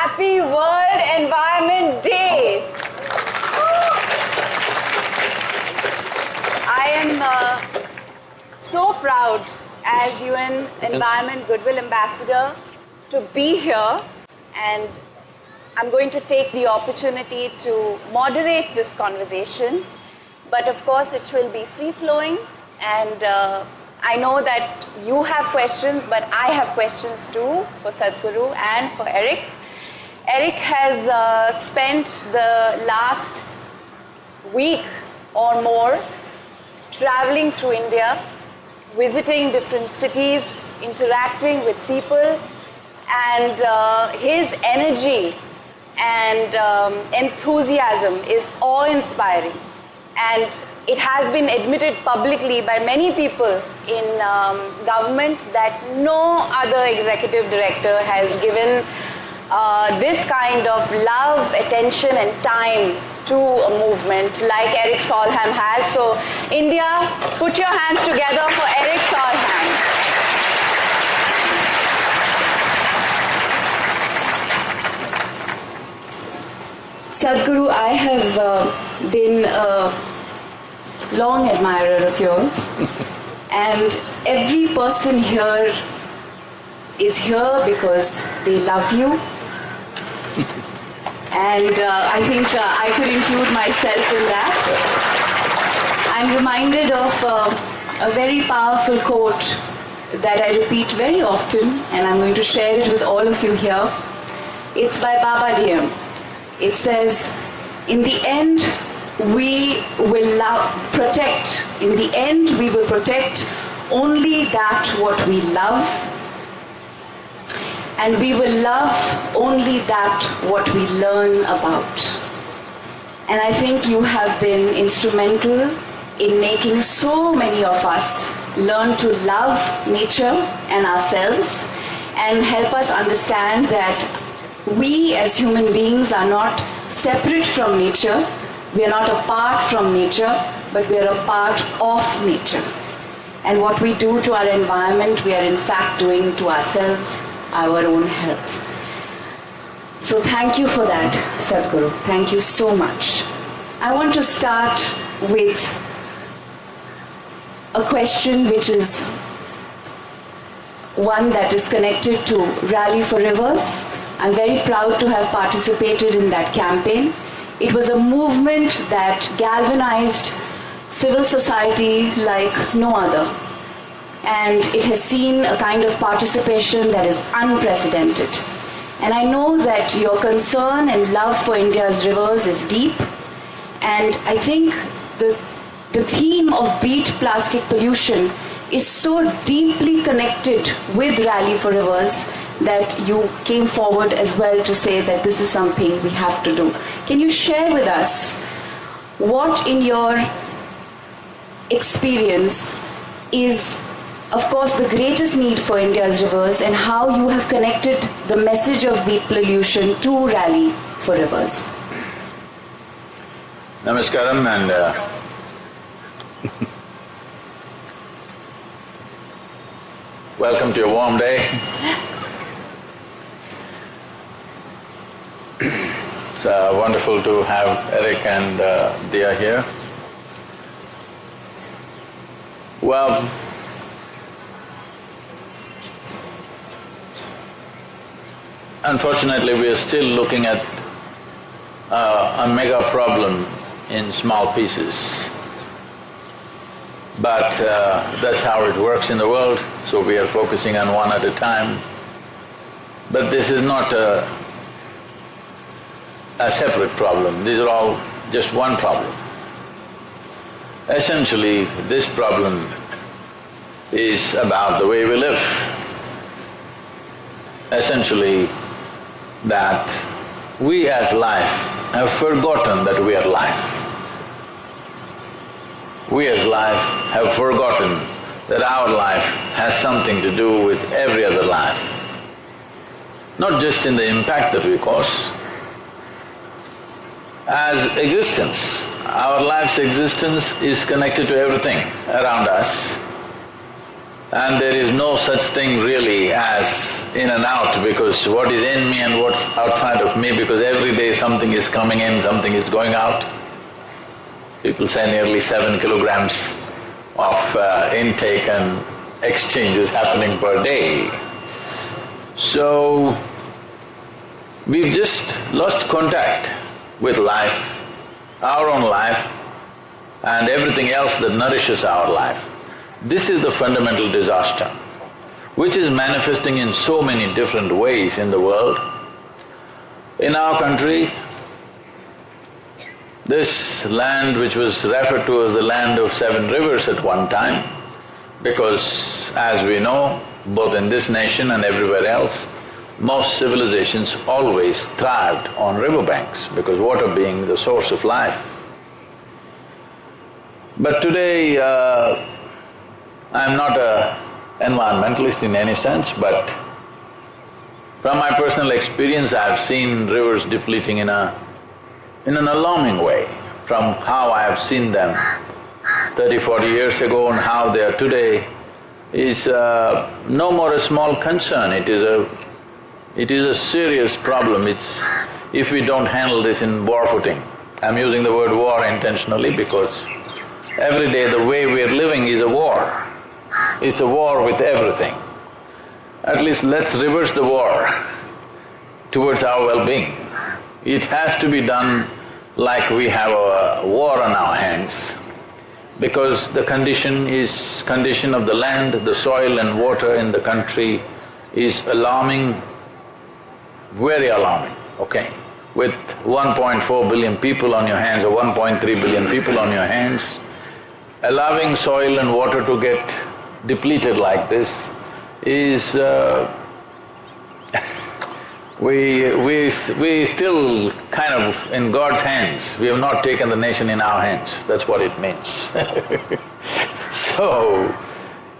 Happy World Environment Day! I am so proud as UN Environment Goodwill Ambassador to be here, and I'm going to take the opportunity to moderate this conversation, but of course it will be free-flowing, and I know that you have questions, but I have questions too for Sadhguru and for Erik. Erik has spent the last week or more traveling through India, visiting different cities, interacting with people, and his energy and enthusiasm is awe-inspiring. And it has been admitted publicly by many people in government that no other executive director has given this kind of love, attention and time to a movement like Erik Solheim has. So India, put your hands together for Erik Solheim. Sadhguru, I have been a long admirer of yours, and every person here is here because they love you, and I think I could include myself in that. I'm reminded of a very powerful quote that I repeat very often, and I'm going to share it with all of you here. It's by Baba Diem. It says, in the end, we will protect. In the end, we will protect only that what we love, and we will love only that what we learn about. And I think you have been instrumental in making so many of us learn to love nature and ourselves, and help us understand that we as human beings are not separate from nature. We are not apart from nature, but we are a part of nature. And what we do to our environment, we are in fact doing to ourselves, our own health. So thank you for that, Sadhguru. Thank you so much. I want to start with a question which is one that is connected to Rally for Rivers. I'm very proud to have participated in that campaign. It was a movement that galvanized civil society like no other. And it has seen a kind of participation that is unprecedented. And I know that your concern and love for India's rivers is deep. And I think the theme of Beat Plastic Pollution is so deeply connected with Rally for Rivers that you came forward as well to say that this is something we have to do. Can you share with us what in your experience is, of course, the greatest need for India's rivers, and how you have connected the message of beat pollution to Rally for Rivers? Namaskaram, and welcome to a warm day. It's wonderful to have Erik and Dia here. Well, unfortunately we are still looking at a mega problem in small pieces. But that's how it works in the world, so we are focusing on one at a time. But this is not a separate problem, these are all just one problem. Essentially, this problem is about the way we live. Essentially, that we as life have forgotten that we are life. We as life have forgotten that our life has something to do with every other life. Not just in the impact that we cause. As existence, our life's existence is connected to everything around us, and there is no such thing really as in and out, because what is in me and what's outside of me, because every day something is coming in, something is going out. People say nearly 7 kilograms of intake and exchange is happening per day. So, we've just lost contact with life, our own life, and everything else that nourishes our life. This is the fundamental disaster, which is manifesting in so many different ways in the world. In our country, this land which was referred to as the land of 7 rivers at one time, because as we know, both in this nation and everywhere else, most civilizations always thrived on riverbanks, because water being the source of life. But today, I'm not an environmentalist in any sense, but from my personal experience, I've seen rivers depleting in an alarming way from how I have seen them 30–40 years ago and how they are today is no more a small concern, it is a serious problem. If we don't handle this in war footing, I'm using the word war intentionally because every day the way we're living is a war. It's a war with everything. At least let's reverse the war towards our well-being. It has to be done like we have a war on our hands, because the condition of the land, the soil and water in the country is alarming, very alarming, okay? With 1.4 billion people on your hands or 1.3 billion people on your hands, allowing soil and water to get depleted like this is… we still kind of in God's hands, we have not taken the nation in our hands, that's what it means. So,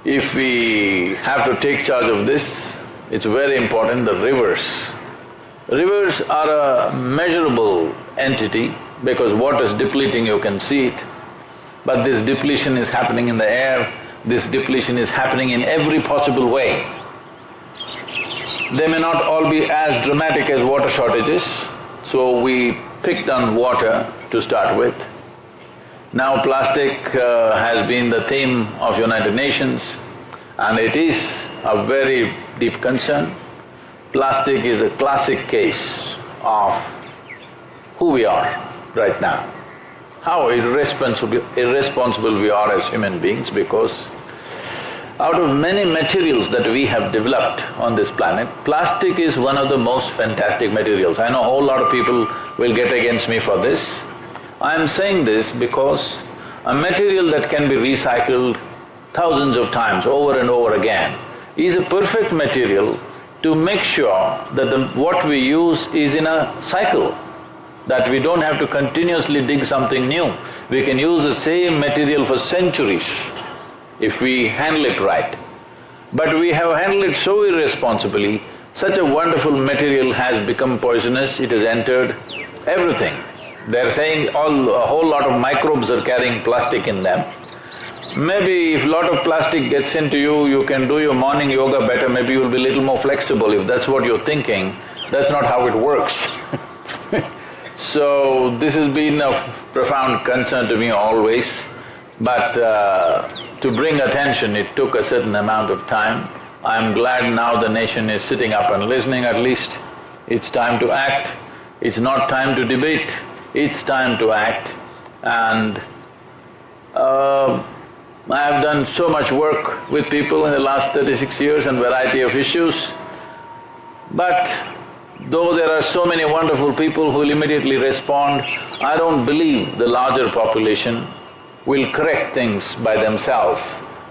if we have to take charge of this, it's very important that rivers… Rivers are a measurable entity because water is depleting, you can see it, but this depletion is happening in the air, this depletion is happening in every possible way. They may not all be as dramatic as water shortages, so we picked on water to start with. Now plastic has been the theme of United Nations and it is a very deep concern. Plastic is a classic case of who we are right now, how irresponsible we are as human beings, because out of many materials that we have developed on this planet, plastic is one of the most fantastic materials. I know a whole lot of people will get against me for this. I am saying this because a material that can be recycled thousands of times over and over again is a perfect material to make sure that what we use is in a cycle, that we don't have to continuously dig something new. We can use the same material for centuries if we handle it right. But we have handled it so irresponsibly, such a wonderful material has become poisonous, it has entered everything. They're saying a whole lot of microbes are carrying plastic in them. Maybe if lot of plastic gets into you, you can do your morning yoga better, maybe you'll be a little more flexible. If that's what you're thinking, that's not how it works. So, this has been of profound concern to me always, but to bring attention, it took a certain amount of time. I'm glad now the nation is sitting up and listening at least. It's time to act, it's not time to debate, it's time to act. And I have done so much work with people in the last 36 years on variety of issues, but though there are so many wonderful people who will immediately respond, I don't believe the larger population will correct things by themselves.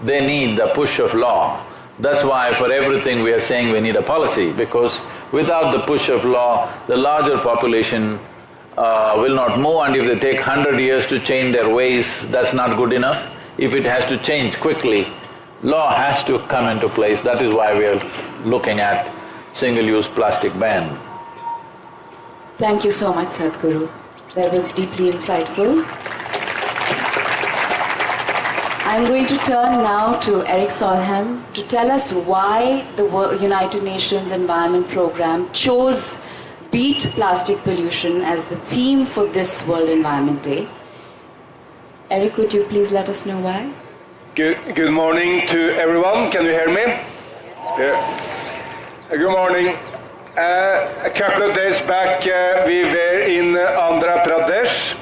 They need the push of law. That's why for everything we are saying we need a policy, because without the push of law, the larger population will not move, and if they take 100 years to change their ways, that's not good enough. If it has to change quickly, law has to come into place. That is why we are looking at single-use plastic ban. Thank you so much, Sadhguru. That was deeply insightful. I'm going to turn now to Erik Solheim to tell us why the United Nations Environment Programme chose Beat Plastic Pollution as the theme for this World Environment Day. Erik, would you please let us know why? Good morning to everyone. Can you hear me? Yeah. Good morning. A couple of days back we were in Andhra Pradesh,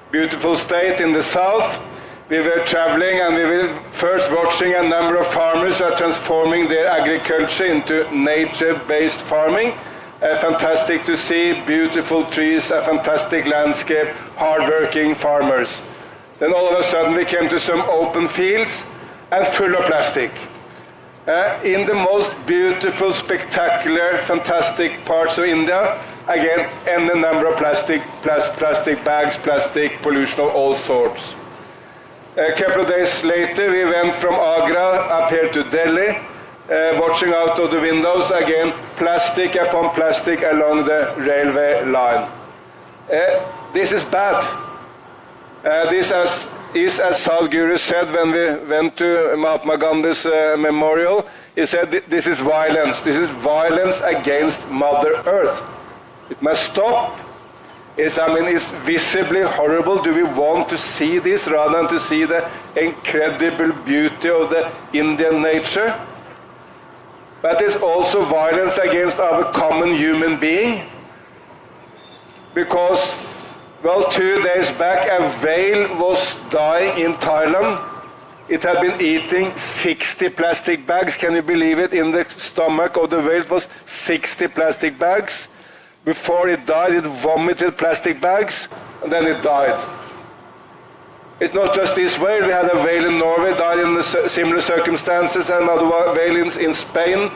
beautiful state in the south. We were traveling and we were first watching a number of farmers who are transforming their agriculture into nature-based farming. Fantastic to see, beautiful trees, a fantastic landscape, hard-working farmers. Then all of a sudden we came to some open fields and full of plastic. In the most beautiful, spectacular, fantastic parts of India, again, any number of plastic bags, plastic pollution of all sorts. A couple of days later, we went from Agra up here to Delhi, watching out of the windows, again, plastic upon plastic along the railway line. This is bad. This is, as Sadhguru said when we went to Mahatma Gandhi's memorial, he said, this is violence. This is violence against Mother Earth. It must stop. It's visibly horrible. Do we want to see this rather than to see the incredible beauty of the Indian nature? But it's also violence against our common human being. Because, well, 2 days back, a whale was dying in Thailand. It had been eating 60 plastic bags. Can you believe it? In the stomach of the whale was 60 plastic bags. Before it died, it vomited plastic bags, and then it died. It's not just this whale. We had a whale in Norway, died in similar circumstances, another whale in Spain.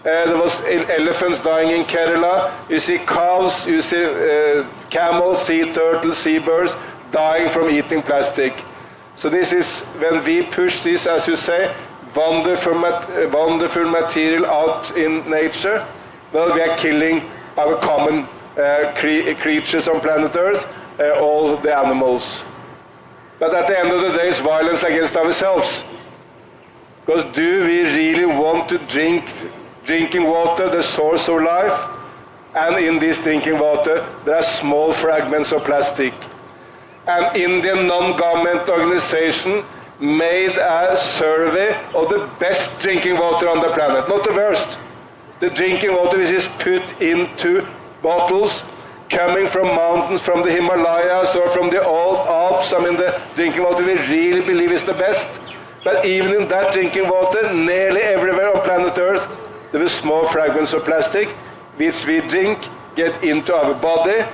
There was elephants dying in Kerala. You see cows, you see camels, sea turtles, seabirds dying from eating plastic. So this is, when we push this, as you say, wonderful material out in nature, well, we are killing our common creatures on planet Earth, all the animals. But at the end of the day, it's violence against ourselves. Because do we really want to drinking water, the source of life? And in this drinking water, there are small fragments of plastic. An Indian non-government organization made a survey of the best drinking water on the planet, not the worst. The drinking water which is put into bottles, coming from mountains, from the Himalayas or from the old Alps. I mean, the drinking water we really believe is the best. But even in that drinking water, nearly everywhere on planet Earth, there are small fragments of plastic, which we drink, get into our body.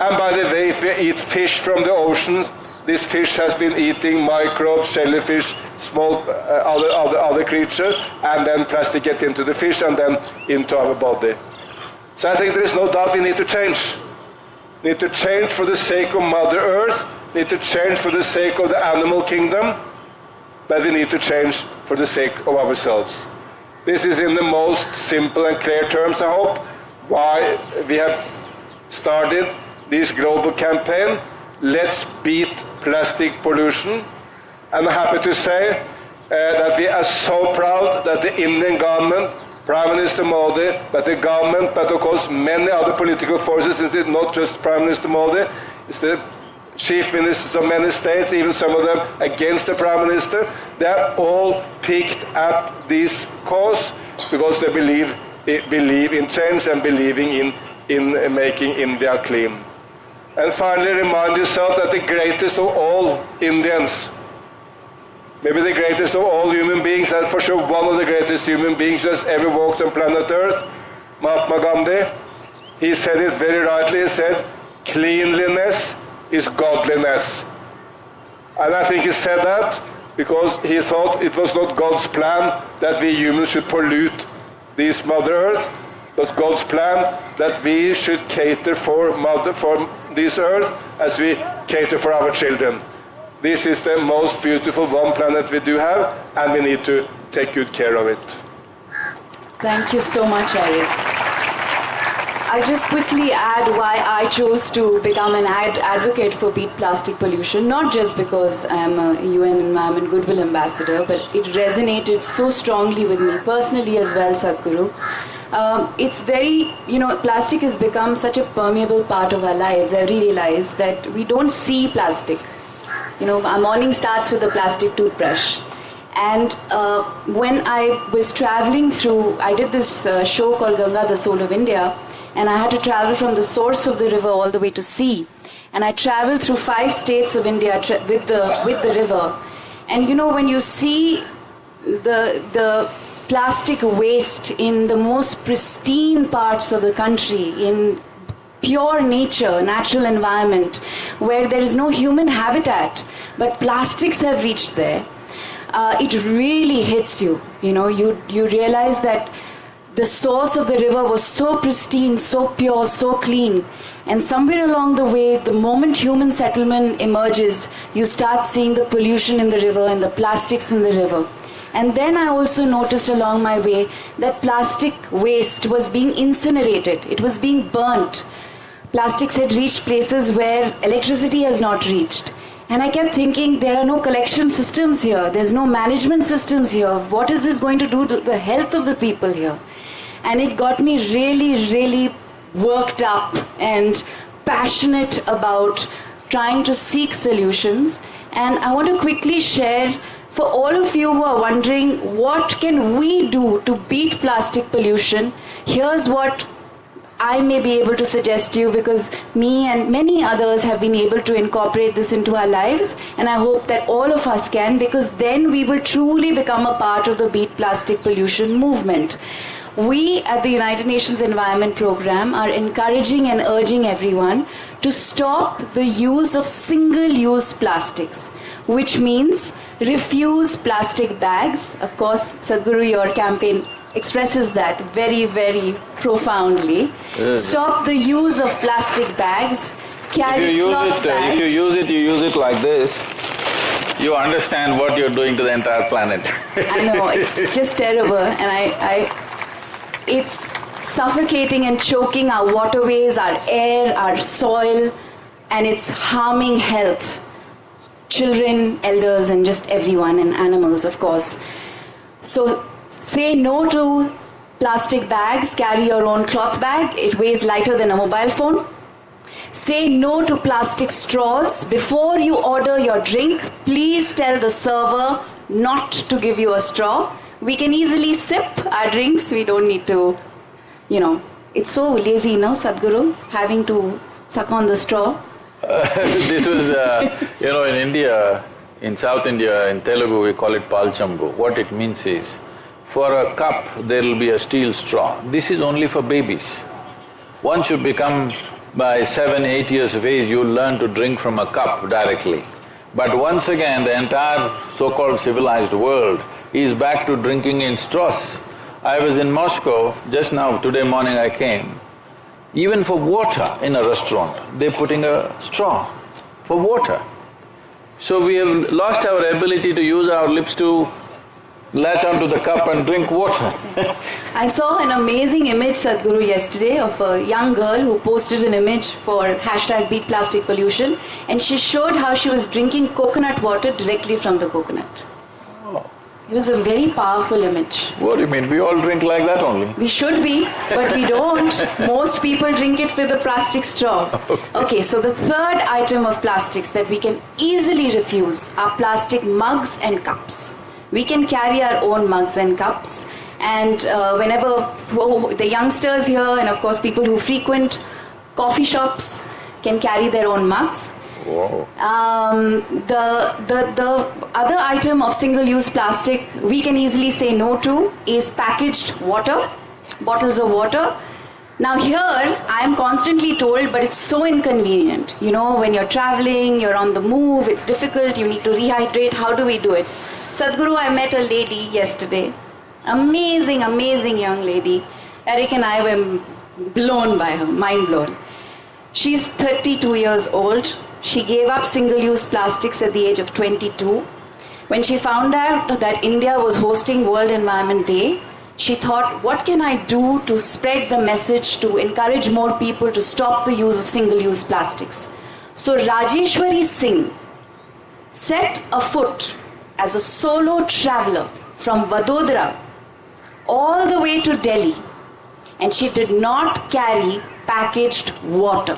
And by the way, if we eat fish from the oceans, this fish has been eating microbes, jellyfish, small other creatures, and then plastic gets into the fish and then into our body. So I think there is no doubt we need to change. We need to change for the sake of Mother Earth, we need to change for the sake of the animal kingdom, but we need to change for the sake of ourselves. This is in the most simple and clear terms, I hope, why we have started this global campaign. Let's beat plastic pollution. And I'm happy to say that we are so proud that the Indian government, Prime Minister Modi, but the government, but of course many other political forces, it's not just Prime Minister Modi, it's the chief ministers of many states, even some of them against the Prime Minister, they are all picked up this cause because they believe in change and believing in making India clean. And finally, remind yourself that the greatest of all Indians, maybe the greatest of all human beings, and for sure one of the greatest human beings who has ever walked on planet Earth, Mahatma Gandhi, he said it very rightly. He said, cleanliness is godliness. And I think he said that because he thought it was not God's plan that we humans should pollute this Mother Earth. It was God's plan that we should cater for this earth as we cater for our children. This is the most beautiful one planet we do have, and we need to take good care of it. Thank you so much, Erik. I'll just quickly add why I chose to become an advocate for beat plastic pollution, not just because I'm a UN Environment Goodwill Ambassador, but it resonated so strongly with me personally as well, Sadhguru. It's very, plastic has become such a permeable part of our lives. I realize that we don't see plastic. Our morning starts with a plastic toothbrush. And when I was traveling through, I did this show called Ganga, the Soul of India, and I had to travel from the source of the river all the way to sea. And I traveled through 5 states of India with the river. And when you see the plastic waste in the most pristine parts of the country, in pure nature, natural environment, where there is no human habitat, but plastics have reached there, it really hits you. You realize that the source of the river was so pristine, so pure, so clean. And somewhere along the way, the moment human settlement emerges, you start seeing the pollution in the river and the plastics in the river. And then I also noticed along my way that plastic waste was being incinerated. It was being burnt. Plastics had reached places where electricity has not reached. And I kept thinking, there are no collection systems here. There's no management systems here. What is this going to do to the health of the people here? And it got me really, really worked up and passionate about trying to seek solutions. And I want to quickly share, for all of you who are wondering, what can we do to beat plastic pollution? Here's what I may be able to suggest to you, because me and many others have been able to incorporate this into our lives, and I hope that all of us can, because then we will truly become a part of the Beat Plastic Pollution movement. We at the United Nations Environment Programme are encouraging and urging everyone to stop the use of single-use plastics, which means refuse plastic bags. Of course, Sadhguru, your campaign expresses that very, very profoundly. Stop the use of plastic bags, carry cloth bags. If you use it like this, you understand what you're doing to the entire planet. I know, it's just terrible, and it's suffocating and choking our waterways, our air, our soil, and it's harming health. Children, elders, and just everyone, and animals, of course. So say no to plastic bags, carry your own cloth bag, it weighs lighter than a mobile phone. Say no to plastic straws. Before you order your drink, please tell the server not to give you a straw. We can easily sip our drinks, we don't need to, it's so lazy, Sadhguru, having to suck on the straw. This was, in India, in South India, in Telugu, we call it palchambu. What it means is, for a cup, there will be a steel straw. This is only for babies. Once you become, by 7, 8 years of age, you learn to drink from a cup directly. But once again, the entire so-called civilized world is back to drinking in straws. I was in Moscow just now, today morning I came. Even for water in a restaurant, they're putting a straw for water. So we have lost our ability to use our lips to latch onto the cup and drink water. I saw an amazing image, Sadhguru, yesterday of a young girl who posted an image for #BeatPlasticPollution, and she showed how she was drinking coconut water directly from the coconut. Oh. It was a very powerful image. What do you mean? We all drink like that only? We should be, but we don't. Most people drink it with a plastic straw. Okay, so the third item of plastics that we can easily refuse are plastic mugs and cups. We can carry our own mugs and cups, and whenever the youngsters here, and of course people who frequent coffee shops, can carry their own mugs. Whoa. The other item of single-use plastic we can easily say no to is packaged water, bottles of water. Now here, I am constantly told, but it's so inconvenient. When you're traveling, you're on the move, it's difficult, you need to rehydrate, how do we do it? Sadhguru, I met a lady yesterday, amazing, amazing young lady. Erik and I were blown by her, mind blown. She's 32 years old. She gave up single-use plastics at the age of 22. When she found out that India was hosting World Environment Day, she thought, what can I do to spread the message, to encourage more people to stop the use of single-use plastics? So Rajeshwari Singh set afoot as a solo traveler from Vadodara all the way to Delhi, and she did not carry packaged water.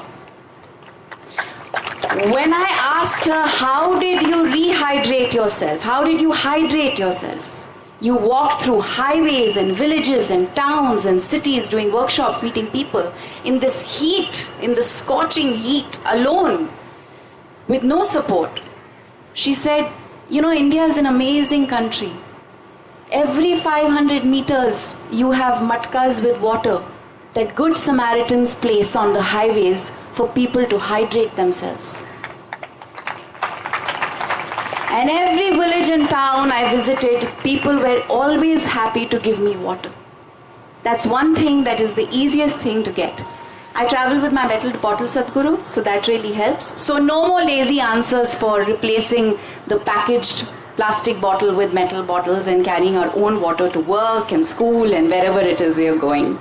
When I asked her, how did you rehydrate yourself? How did you hydrate yourself? You walked through highways and villages and towns and cities doing workshops, meeting people in this heat, in the scorching heat, alone, with no support. She said, you know, India is an amazing country. Every 500 meters, you have matkas with water that good Samaritans place on the highways for people to hydrate themselves. And every village and town I visited, people were always happy to give me water. That's one thing that is the easiest thing to get. I travel with my metal bottle, Sadhguru, so that really helps. So no more lazy answers for replacing the packaged plastic bottle with metal bottles and carrying our own water to work and school and wherever it is we are going.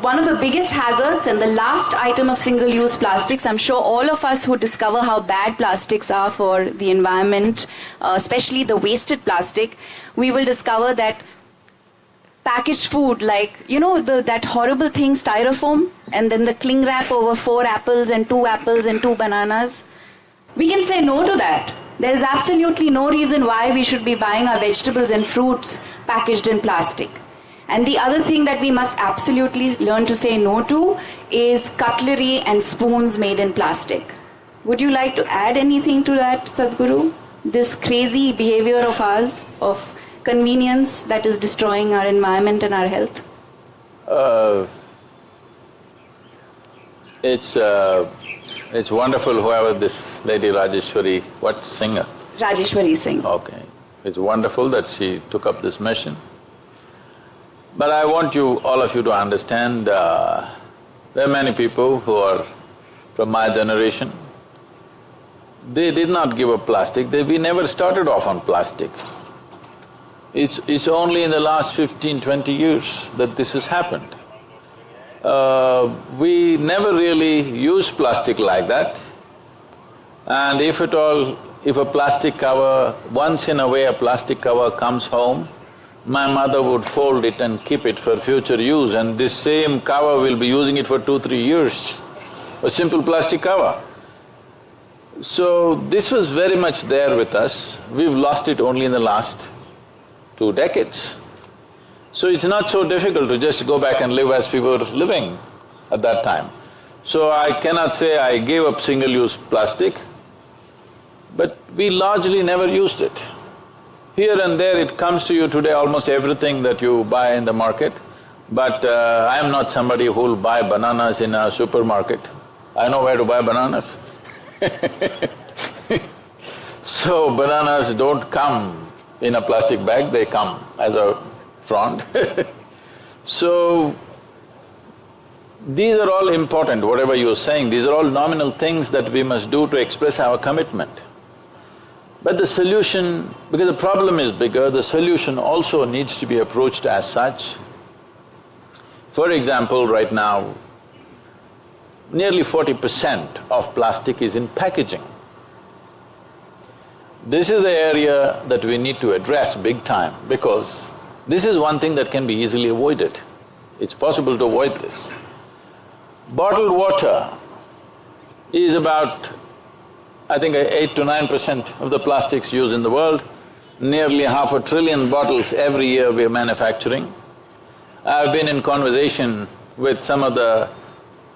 One of the biggest hazards and the last item of single-use plastics, I'm sure all of us who discover how bad plastics are for the environment, especially the wasted plastic, we will discover that packaged food, like, you know, that horrible thing, styrofoam, and then the cling wrap over 4 apples and 2 bananas, we can say no to that. There is absolutely no reason why we should be buying our vegetables and fruits packaged in plastic. And the other thing that we must absolutely learn to say no to is cutlery and spoons made in plastic. Would you like to add anything to that, Sadhguru? This crazy behavior of ours, of convenience that is destroying our environment and our health? It's wonderful whoever this lady Rajeshwari, what singer? Rajeshwari Singh. Okay. It's wonderful that she took up this mission. But I want you, all of you to understand, there are many people who are from my generation. They did not give up plastic, we never started off on plastic. It's only in the last 15-20 years that this has happened. We never really used plastic like that. And if at all, if a plastic cover, once in a way a plastic cover comes home, my mother would fold it and keep it for future use, and this same cover will be using it for 2-3 years, a simple plastic cover. So this was very much there with us. We've lost it only in the last 2 decades. So it's not so difficult to just go back and live as we were living at that time. So I cannot say I gave up single-use plastic, but we largely never used it. Here and there it comes to you today, almost everything that you buy in the market, but I am not somebody who'll buy bananas in a supermarket. I know where to buy bananas. So bananas don't come in a plastic bag, they come as a frond. So these are all important, whatever you're saying, these are all nominal things that we must do to express our commitment. But the solution, because the problem is bigger, the solution also needs to be approached as such. For example, right now, nearly 40% of plastic is in packaging. This is the area that we need to address big time, because this is one thing that can be easily avoided. It's possible to avoid this. Bottled water is about, I think, 8 to 9% of the plastics used in the world. Nearly 500 billion bottles every year we are manufacturing. I've been in conversation with some of the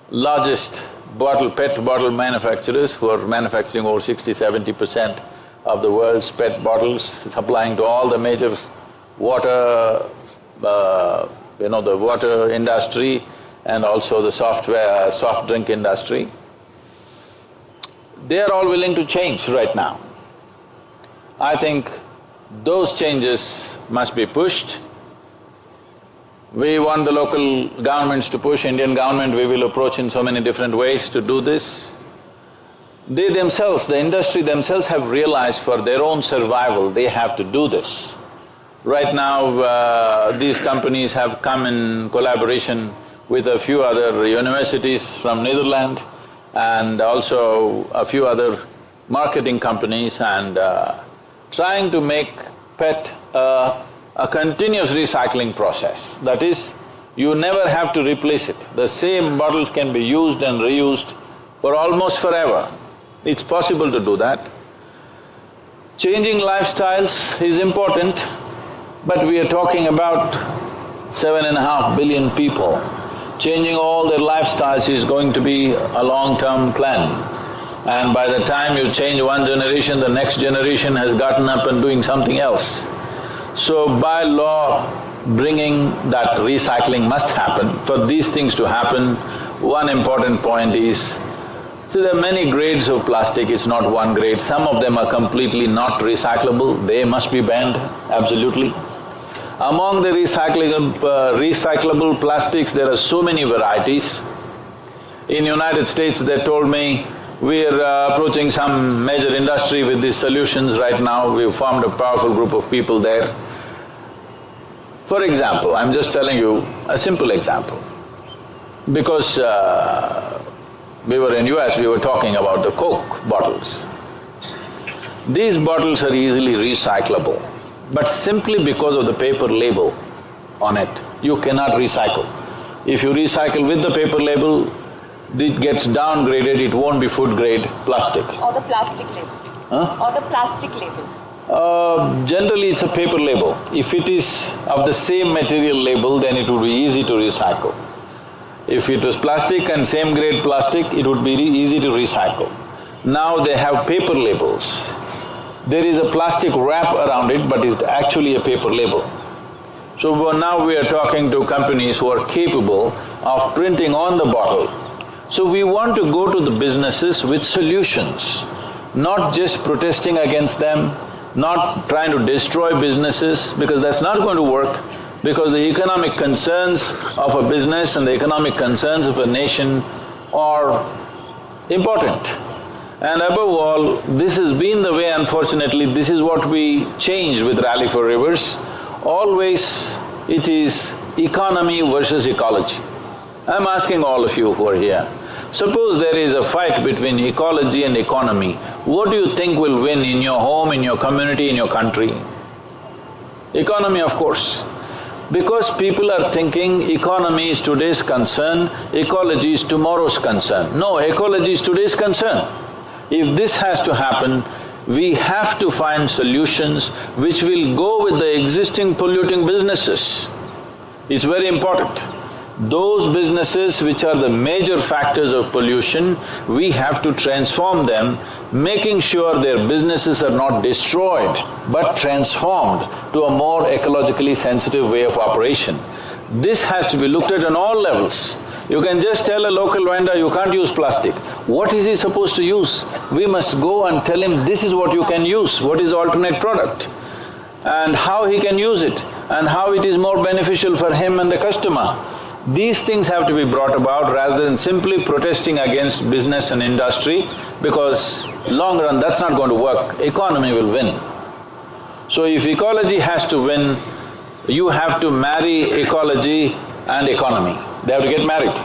largest PET bottle manufacturers who are manufacturing over 60-70% of the world's PET bottles, supplying to all the major water, the water industry and also the soft drink industry. They are all willing to change right now. I think those changes must be pushed. We want the local governments to push, Indian government we will approach in so many different ways to do this. They themselves, the industry themselves have realized for their own survival, they have to do this. Right now, these companies have come in collaboration with a few other universities from Netherlands and also a few other marketing companies and trying to make PET a continuous recycling process. That is, you never have to replace it. The same bottles can be used and reused for almost forever. It's possible to do that. Changing lifestyles is important, but we are talking about 7.5 billion people. Changing all their lifestyles is going to be a long-term plan. And by the time you change one generation, the next generation has gotten up and doing something else. So by law, bringing that recycling must happen. For these things to happen, one important point is, so there are many grades of plastic, it's not one grade. Some of them are completely not recyclable, they must be banned, absolutely. Among the recyclable plastics, there are so many varieties. In United States, they told me, we're approaching some major industry with these solutions right now, we've formed a powerful group of people there. For example, I'm just telling you a simple example. Because we were in US, we were talking about the Coke bottles. These bottles are easily recyclable, but simply because of the paper label on it, you cannot recycle. If you recycle with the paper label, it gets downgraded, it won't be food grade plastic. Or the plastic label. Huh? Or the plastic label. Generally it's a paper label. If it is of the same material label, then it would be easy to recycle. If it was plastic and same grade plastic, it would be easy to recycle. Now they have paper labels. There is a plastic wrap around it, but it's actually a paper label. So now we are talking to companies who are capable of printing on the bottle. So we want to go to the businesses with solutions, not just protesting against them, not trying to destroy businesses, because that's not going to work, because the economic concerns of a business and the economic concerns of a nation are important. And above all, this has been the way, unfortunately, this is what we changed with Rally for Rivers. Always it is economy versus ecology. I'm asking all of you who are here, suppose there is a fight between ecology and economy, what do you think will win in your home, in your community, in your country? Economy, of course. Because people are thinking economy is today's concern, ecology is tomorrow's concern. No, ecology is today's concern. If this has to happen, we have to find solutions which will go with the existing polluting businesses. It's very important. Those businesses which are the major factors of pollution, we have to transform them, making sure their businesses are not destroyed, but transformed to a more ecologically sensitive way of operation. This has to be looked at on all levels. You can just tell a local vendor, you can't use plastic. What is he supposed to use? We must go and tell him, this is what you can use, what is the alternate product, and how he can use it, and how it is more beneficial for him and the customer. These things have to be brought about rather than simply protesting against business and industry, because long run that's not going to work, economy will win. So if ecology has to win, you have to marry ecology and economy. They have to get married.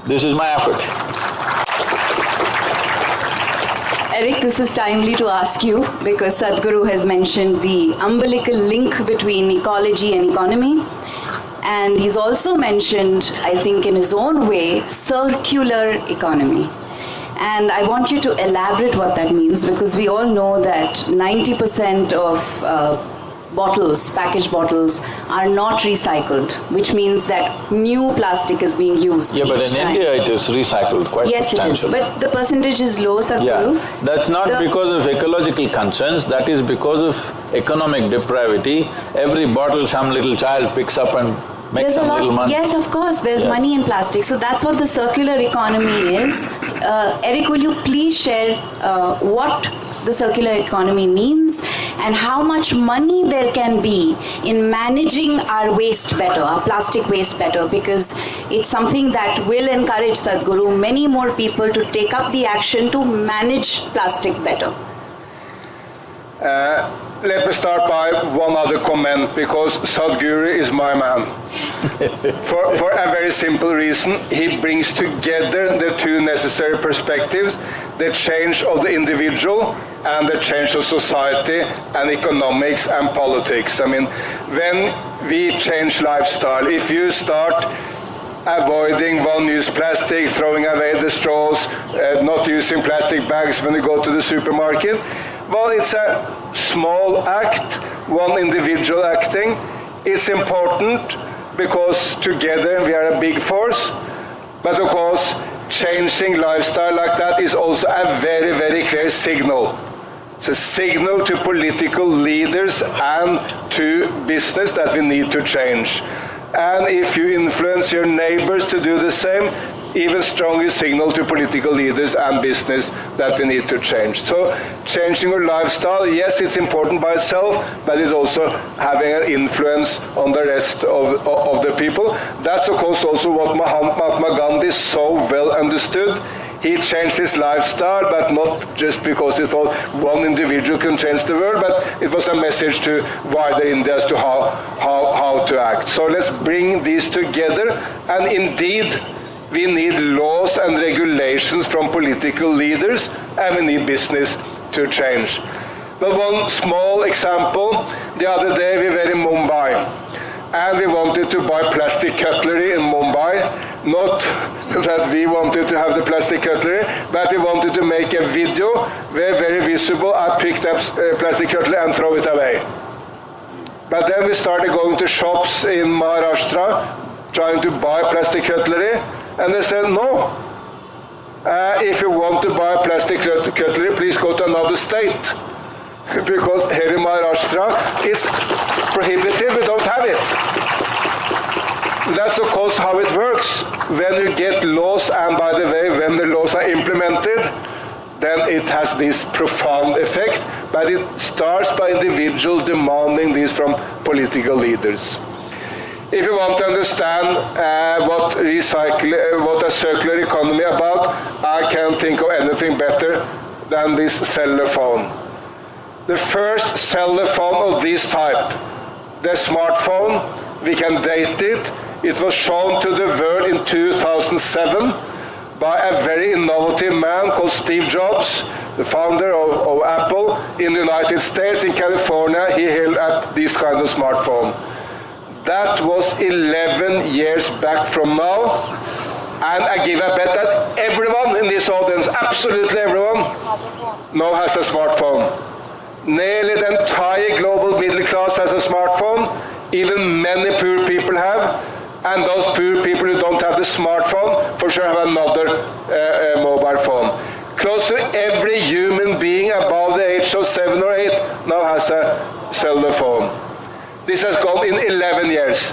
This is my effort. Erik, this is timely to ask you because Sadhguru has mentioned the umbilical link between ecology and economy. And he's also mentioned, I think in his own way, circular economy. And I want you to elaborate what that means, because we all know that 90% of bottles, packaged bottles, are not recycled, which means that new plastic is being used. Yeah, but in India it is recycled quite substantially. Yes, it is, but the percentage is low, Sadhguru. Yeah, that's not because of ecological concerns, that is because of economic depravity. Every bottle some little child picks up and makes some little money. Yes, of course, there's money in plastic. So that's what the circular economy is. Erik, will you please share what the circular economy means and how much money there can be in managing our waste better, our plastic waste better, because it's something that will encourage, Sadhguru, many more people to take up the action to manage plastic better. let me start by one other comment, because Sadhguru is my man. for a very simple reason, he brings together the two necessary perspectives, the change of the individual and the change of society and economics and politics. I mean, when we change lifestyle, if you start avoiding one-use plastic, throwing away the straws, not using plastic bags when you go to the supermarket, well, it's a small act, one individual acting. It's important because together we are a big force, but of course changing lifestyle like that is also a very, very clear signal. It's a signal to political leaders and to business that we need to change. And if you influence your neighbors to do the same, even stronger signal to political leaders and business that we need to change. So changing your lifestyle, yes, it's important by itself, but it's also having an influence on the rest of the people. That's of course also what Mahatma Gandhi so well understood. He changed his lifestyle, but not just because he thought one individual can change the world, but it was a message to wider India as to how to act. So let's bring these together, and indeed, we need laws and regulations from political leaders, and we need business to change. But one small example, the other day we were in Mumbai, and we wanted to buy plastic cutlery in Mumbai. Not that we wanted to have the plastic cutlery, but we wanted to make a video where very visible I picked up plastic cutlery and throw it away. But then we started going to shops in Maharashtra, trying to buy plastic cutlery, and they said, no, if you want to buy plastic cutlery, please go to another state. Because here in Maharashtra, it's prohibited, we don't have it. That's of course how it works. When you get laws, and by the way, when the laws are implemented, then it has this profound effect, but it starts by individuals demanding this from political leaders. If you want to understand what a circular economy about, I can't think of anything better than this cellular phone. The first cellular phone of this type, the smartphone, we can date it. It was shown to the world in 2007 by a very innovative man called Steve Jobs, the founder of Apple in the United States. In California, he held up this kind of smartphone. That was 11 years back from now, and I give a bet that everyone in this audience, absolutely everyone, now has a smartphone. Nearly the entire global middle class has a smartphone, even many poor people have, and those poor people who don't have the smartphone for sure have another mobile phone. Close to every human being above the age of 7 or 8 now has a cellular phone. This has gone in 11 years.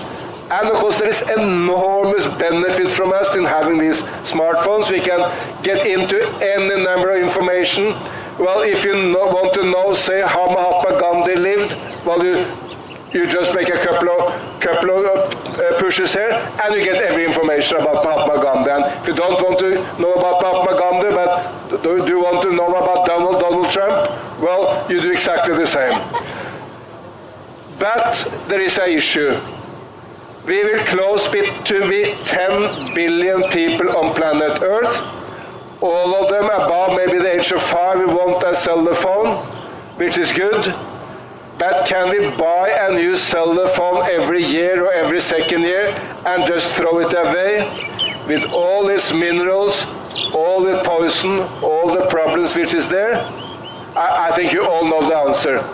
And of course there is enormous benefit from us in having these smartphones. We can get into any number of information. Well, if you want to know, say, how Mahatma Gandhi lived, well, you just make a couple of pushes here, and you get every information about Mahatma Gandhi. And if you don't want to know about Mahatma Gandhi, but do you want to know about Donald Trump? Well, you do exactly the same. But there is an issue. We will close to be 10 billion people on planet Earth. All of them above maybe the age of 5 will want a cellular phone, which is good. But can we buy a new cellular phone every year or every second year and just throw it away with all its minerals, all the poison, all the problems which is there? I think you all know the answer.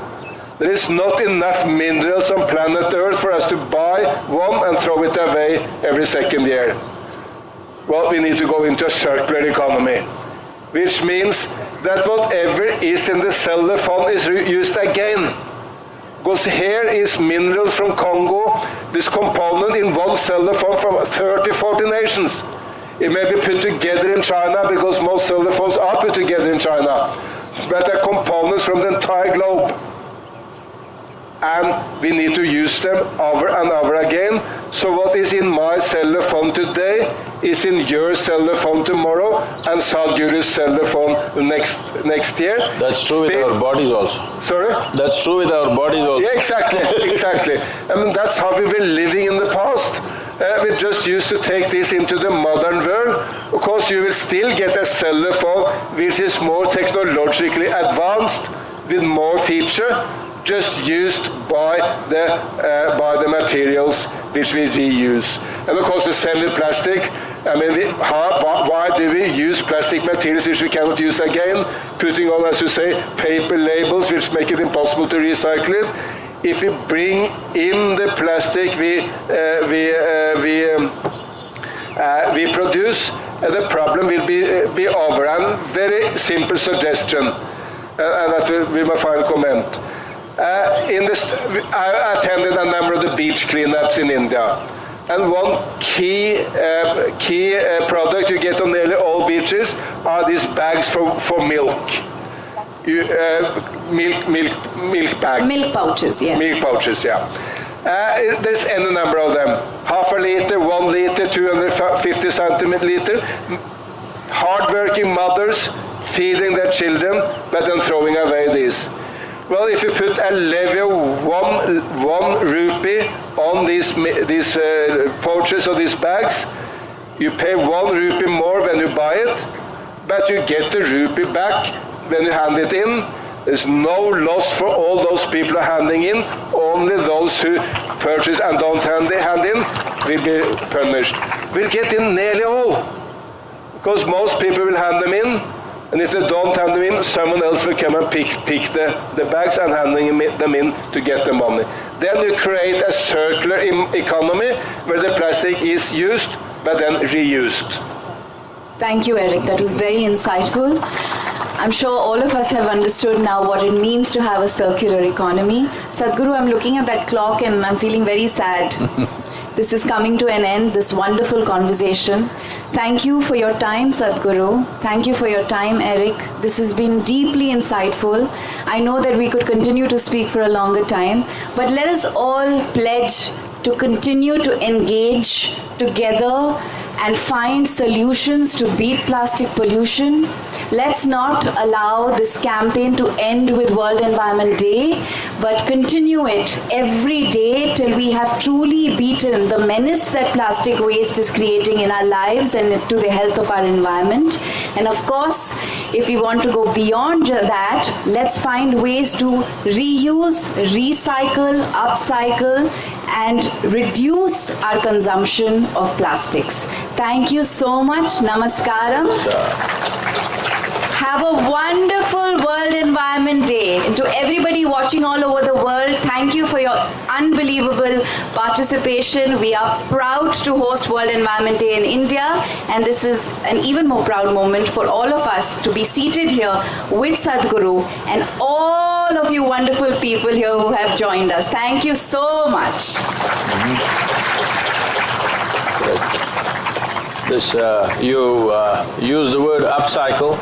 There is not enough minerals on planet Earth for us to buy one and throw it away every second year. Well, we need to go into a circular economy, which means that whatever is in the cellular phone is used again. Because here is minerals from Congo, this component in one cellular phone from 30, 40 nations. It may be put together in China because most cellular phones are put together in China. But they're components from the entire globe. And we need to use them over and over again. So So what is in my cellular phone today is in your cellular phone tomorrow, and Sadhguru's cellular phone next year. That's true with our bodies also. Sorry? That's true with our bodies also. Yeah, exactly, exactly. I mean, that's how we were living in the past. We just used to take this into the modern world. Of course, you will still get a cellular phone which is more technologically advanced with more feature, just used by the materials which we reuse. And of course, the same with plastic. I mean, why do we use plastic materials which we cannot use again? Putting on, as you say, paper labels which make it impossible to recycle it. If we bring in the plastic we produce, the problem will be over. And very simple suggestion, and that will be my final comment. I attended a number of the beach cleanups in India, and one key product you get on nearly all beaches are these bags for milk. Milk bag. Milk pouches, yes. Milk pouches, yeah. There's any number of them. Half a liter, 1 liter, 250 centiliter. Hard-working mothers feeding their children, but then throwing away these. Well, if you put a levy of one rupee on these pouches or these bags, you pay 1 rupee more when you buy it, but you get the rupee back when you hand it in. There's no loss for all those people who are handing in. Only those who purchase and don't hand in will be punished. We'll get in nearly all, because most people will hand them in, and if they don't hand them in, someone else will come and pick the bags and handing them in to get the money. Then you create a circular economy where the plastic is used but then reused. Thank you, Erik. That was very insightful. I'm sure all of us have understood now what it means to have a circular economy. Sadhguru, I'm looking at that clock and I'm feeling very sad. This is coming to an end, this wonderful conversation. Thank you for your time, Sadhguru. Thank you for your time, Erik. This has been deeply insightful. I know that we could continue to speak for a longer time, but let us all pledge to continue to engage together and find solutions to beat plastic pollution. Let's not allow this campaign to end with World Environment Day, but continue it every day till we have truly beaten the menace that plastic waste is creating in our lives and to the health of our environment. And of course, if we want to go beyond that, let's find ways to reuse, recycle, upcycle, and reduce our consumption of plastics. Thank you so much. Namaskaram. Have a wonderful World Environment Day. And to everybody watching all over the world, thank you for your unbelievable participation. We are proud to host World Environment Day in India, and this is an even more proud moment for all of us to be seated here with Sadhguru and all of you wonderful people here who have joined us. Thank you so much. You use the word upcycle,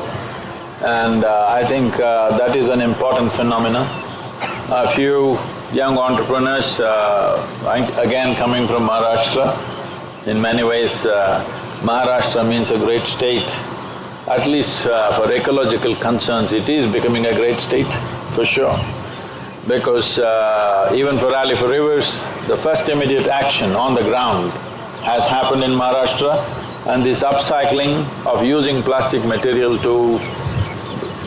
and I think that is an important phenomenon. A few young entrepreneurs, again coming from Maharashtra, in many ways Maharashtra means a great state. At least for ecological concerns, it is becoming a great state, for sure. Because even for Rally for Rivers, the first immediate action on the ground has happened in Maharashtra, and this upcycling of using plastic material to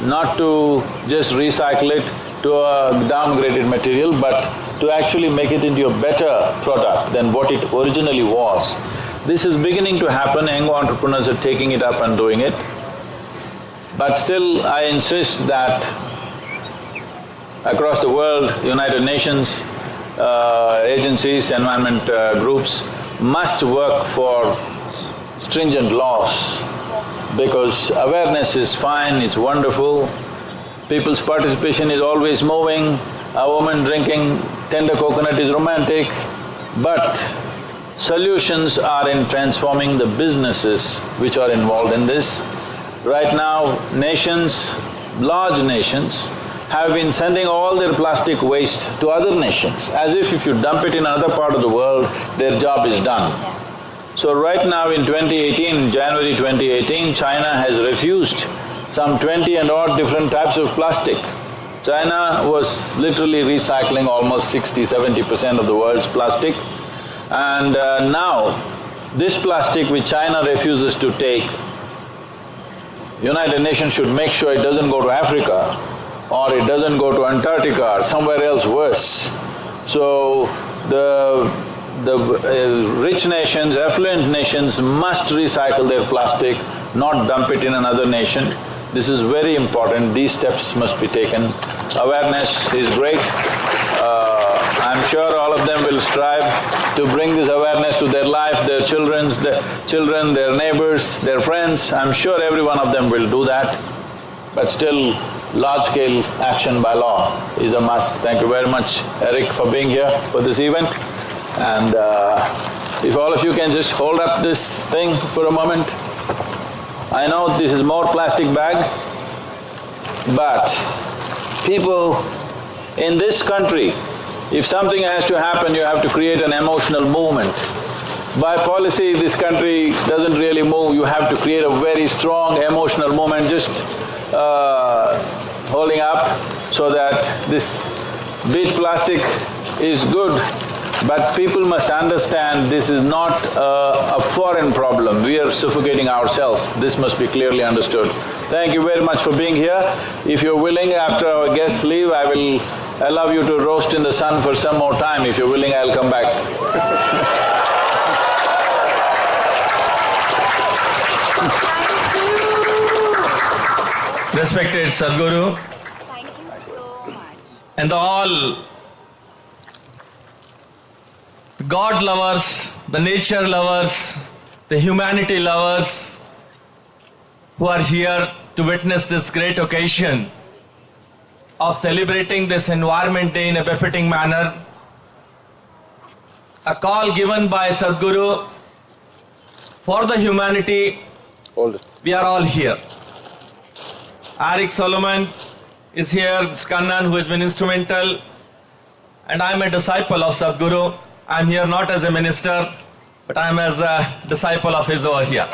not to just recycle it to a downgraded material, but to actually make it into a better product than what it originally was. This is beginning to happen, young entrepreneurs are taking it up and doing it. But still, I insist that across the world, the United Nations, agencies, environment groups must work for stringent laws, because awareness is fine, it's wonderful, people's participation is always moving, a woman drinking tender coconut is romantic, but solutions are in transforming the businesses which are involved in this. Right now, nations, large nations, have been sending all their plastic waste to other nations, as if you dump it in another part of the world, their job is done. So right now in 2018, January 2018, China has refused some 20 and odd different types of plastic. China was literally recycling almost 60–70% of the world's plastic, and now this plastic which China refuses to take, United Nations should make sure it doesn't go to Africa or it doesn't go to Antarctica or somewhere else worse. So the rich nations, affluent nations must recycle their plastic, not dump it in another nation. This is very important, these steps must be taken. Awareness is great. I'm sure all of them will strive to bring this awareness to their life, their children, their neighbors, their friends. I'm sure every one of them will do that. But still, large-scale action by law is a must. Thank you very much, Erik, for being here for this event. And if all of you can just hold up this thing for a moment. I know this is more plastic bag, but people in this country, if something has to happen, you have to create an emotional movement. By policy, this country doesn't really move, you have to create a very strong emotional movement, just holding up so that this bit plastic is good. But people must understand this is not a foreign problem, we are suffocating ourselves, this must be clearly understood. Thank you very much for being here. If you're willing, after our guests leave, I will allow you to roast in the sun for some more time. If you're willing, I'll come back. Respected Sadhguru. Thank you so much. And all God lovers, the nature lovers, the humanity lovers who are here to witness this great occasion of celebrating this Environment Day in a befitting manner. A call given by Sadhguru for the humanity, we are all here. Erik Solheim is here, Kannan, who has been instrumental, and I am a disciple of Sadhguru. I am here not as a minister, but I am as a disciple of his over here.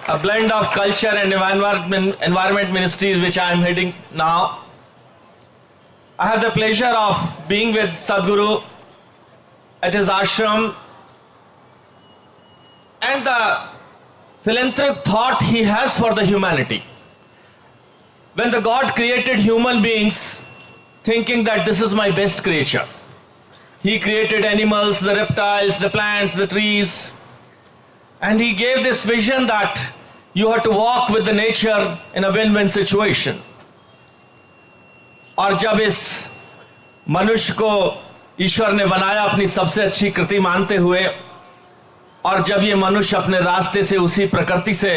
A blend of culture and environment ministries which I am heading now. I have the pleasure of being with Sadhguru at his ashram, and the philanthropic thought he has for the humanity. When the God created human beings, thinking that this is my best creature, He created animals, the reptiles, the plants, the trees, and He gave this vision that you have to walk with the nature in a win-win situation. और जब इस मनुष्य को ईश्वर ने बनाया अपनी सबसे अच्छी कृति मानते हुए, और जब ये मनुष्य अपने रास्ते से उसी प्रकृति से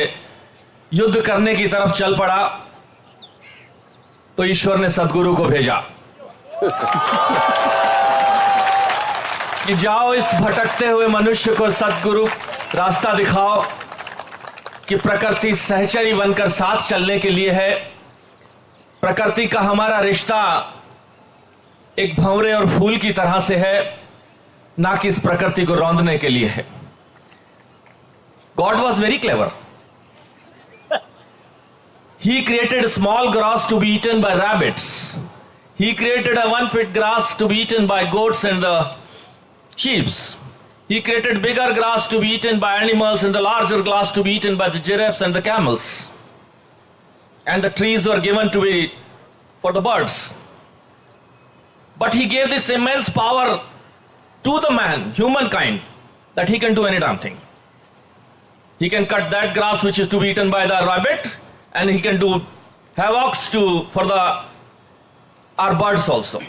युद्ध करने की तरफ चल पड़ा, तो ईश्वर ने सद्गुरु को भेजा कि जाओ इस भटकते हुए मनुष्य को सद्गुरु रास्ता दिखाओ कि प्रकृति सहचरी बनकर साथ चलने के लिए है। प्रकृति का हमारा रिश्ता एक भंवरे और फूल की तरह से है, ना कि इस प्रकृति को रौंदने के लिए है। God was very clever. He created small grass to be eaten by rabbits. He created a 1 foot grass to be eaten by goats and the sheep. He created bigger grass to be eaten by animals and the larger grass to be eaten by the giraffes and the camels. And the trees were given to be for the birds. But He gave this immense power to the man, humankind, that he can do any damn thing. He can cut that grass which is to be eaten by the rabbit, and he can do havocs for our birds also.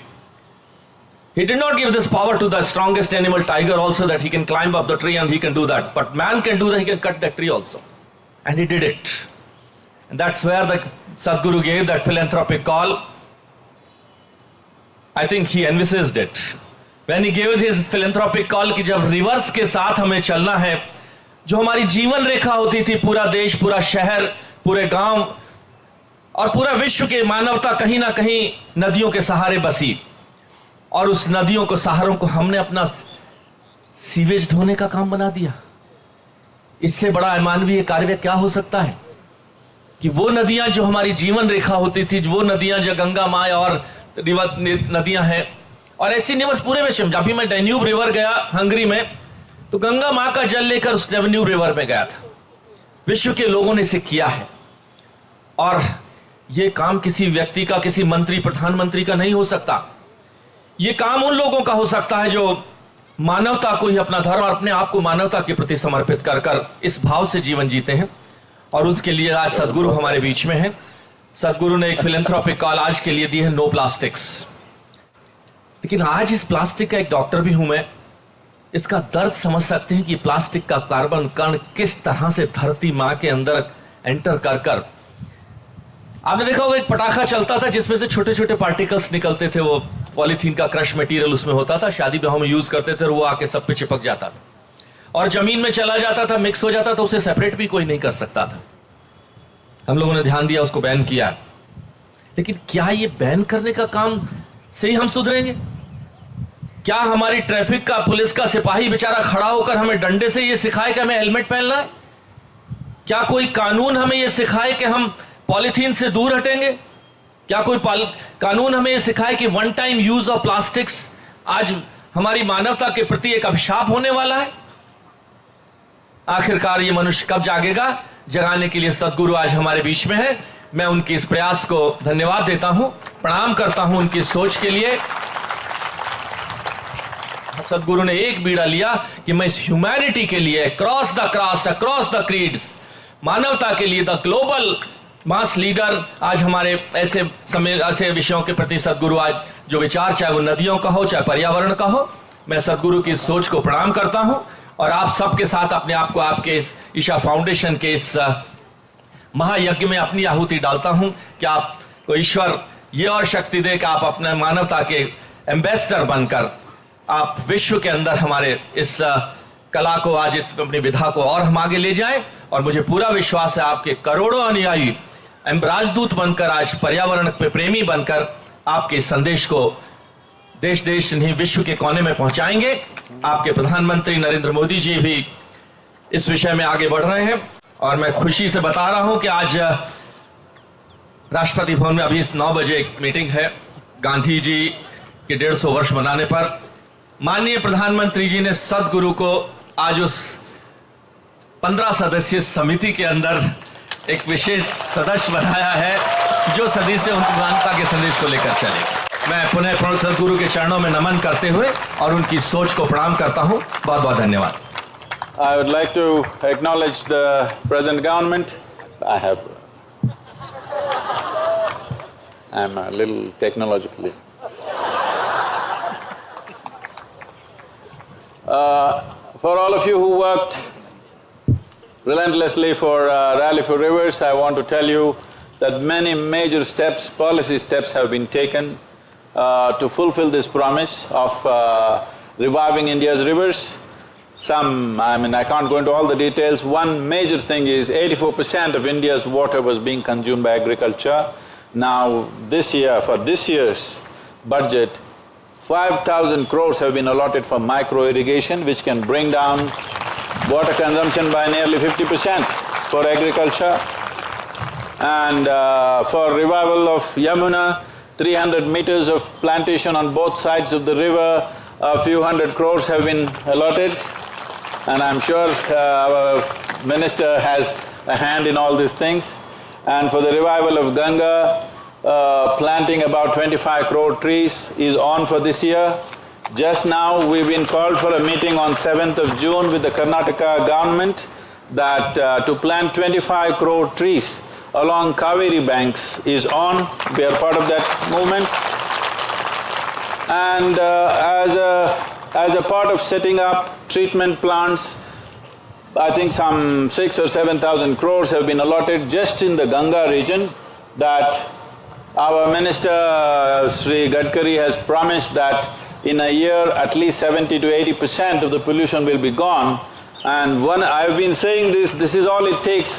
He did not give this power to the strongest animal, tiger, also, that he can climb up the tree and he can do that. But man can do that, he can cut that tree also. And he did it. And that's where the Sadhguru gave that philanthropic call. I think he envisaged it. When he gave his philanthropic call कि जब reverse के साथ हमें चलना है, जो हमारी जीवन रेखा होती थी, पूरा देश, पूरा शहर, पूरे गांव और पूरा विश्व के मानवता कहीं ना कहीं नदियों के सहारे बसी, और उस नदियों को सहारों को हमने अपना सीवेज ढोने का काम बना दिया। इससे बड़ा अमानवीय कार्य क्या हो सकता है कि वो नदियां जो हमारी जीवन रेखा होती थी, वो नदियां जो गंगा माँ और नदियां हैं, और ऐसी निवस पूरे विश्व में। जब भी मैं डैन्यूब रिवर गया हंगरी में, तो गंगा माँ का जल लेकर उस डैन्यूब रिवर में गया था। विश्व के लोगों ने इसे किया है, और ये काम किसी व्यक्ति का, किसी मंत्री प्रधानमंत्री का नहीं हो सकता। ये काम उन लोगों का हो सकता है जो मानवता को ही अपना धर्म और अपने आप को मानवता के प्रति समर्पित कर कर इस भाव से जीवन जीते हैं। और उसके लिए आज सदगुरु हमारे बीच में हैं। सदगुरु ने एक फिलैंथ्रोपिक कॉल आज के लिए दी है, नो प्लास्टिक्स। लेकिन आज इस प्लास्टिक का एक डॉक्टर भी हूं मैं, इसका दर्द समझ सकते हैं कि प्लास्टिक का कार्बन कण किस तरह से धरती मां के अंदर एंटर कर कर, आपने देखा होगा एक पटाखा चलता था जिसमें से छोटे छोटे पार्टिकल्स निकलते थे, वो पॉलीथीन का क्रश मटेरियल उसमें होता था, शादी ब्याहों में यूज करते थे, और वो आके सब पे चिपक जाता था और जमीन में चला जाता था, मिक्स हो जाता था, उसे सेपरेट भी कोई नहीं कर सकता था। हम लोगों ने ध्यान दिया, उसको बैन किया। लेकिन क्या ये बैन करने का काम से ही हम सुधरेंगे? क्या हमारी ट्रैफिक का, पुलिस का सिपाही बेचारा खड़ा होकर हमें डंडे से ये सिखाए कि हमें हेलमेट पहनना है? क्या कोई कानून हमें ये सिखाए कि हम पॉलीथीन से दूर हटेंगे? क्या कोई कानून हमें ये सिखाए कि one time use of plastics आज हमारी मानवता के प्रति एक अभिशाप होने वाला है? आखिरकार ये मनुष्य कब जागेगा? जगाने के लिए सदगुरु आज हमारे बीच में है। मैं उनके इस प्रयास को धन्यवाद देता हूं, प्रणाम करता हूं उनकी सोच के लिए। सदगुरु ने एक बीड़ा लिया कि मैं इस ह्यूमैनिटी के लिए, cross the caste, across the creeds, मानवता के लिए द ग्लोबल मास लीडर। आज हमारे ऐसे विषयों के प्रति सदगुरु आज जो विचार, चाहे वो नदियों का हो, चाहे पर्यावरण का हो, मैं सदगुरु की सोच को प्रणाम करता हूं। और आप सबके साथ अपने आप को आपके इस ईशा फाउंडेशन के इस महायज्ञ में अपनी आहुति डालता हूं कि आपको ईश्वर ये और शक्ति दे कि आप अपने मानवता के एम्बेसडर बनकर आप विश्व के अंदर हमारे इस कला को, आज इस अपनी विधा को और हम आगे ले जाएं। और मुझे पूरा विश्वास है आपके करोड़ों अनुयायी राजदूत बनकर, आज पर्यावरण पे प्रेमी बनकर आपके संदेश को देश देश नहीं विश्व के कोने में पहुंचाएंगे। आपके प्रधानमंत्री नरेंद्र मोदी जी भी इस विषय में आगे बढ़ रहे हैं। और मैं खुशी से बता रहा हूं कि आज राष्ट्रपति भवन में अभी 9 बजे एक मीटिंग है गांधी जी के 150 वर्ष मनाने पर। माननीय प्रधानमंत्री जी ने सदगुरु को आज उस 15 सदस्यीय समिति के अंदर एक विशेष सदस्य बनाया है जो सदी से उनकी मानवता के संदेश को लेकर चले। मैं पुनः सदगुरु के चरणों में नमन करते हुए और उनकी सोच को प्रणाम करता हूं। बहुत बहुत धन्यवाद। I would like to acknowledge the present government. I'm a little technologically. For all of you who worked relentlessly for Rally for Rivers, I want to tell you that many major steps, policy steps have been taken to fulfill this promise of reviving India's rivers. I can't go into all the details. One major thing is 84% of India's water was being consumed by agriculture. Now this year, for this year's budget, 5,000 crores have been allotted for micro-irrigation, which can bring down water consumption by nearly 50% for agriculture. And for revival of Yamuna, 300 meters of plantation on both sides of the river, a few hundred crores have been allotted. And I'm sure our minister has a hand in all these things. And for the revival of Ganga, planting about 25 crore trees is on for this year. Just now we've been called for a meeting on 7th of June with the Karnataka government that to plant 25 crore trees along Kaveri banks is on. We are part of that movement. And as a part of setting up treatment plants, I think some 6,000 or 7,000 crores have been allotted just in the Ganga region. That our minister Sri Gadkari has promised that in a year at least 70 to 80% of the pollution will be gone. And I've been saying this is all it takes.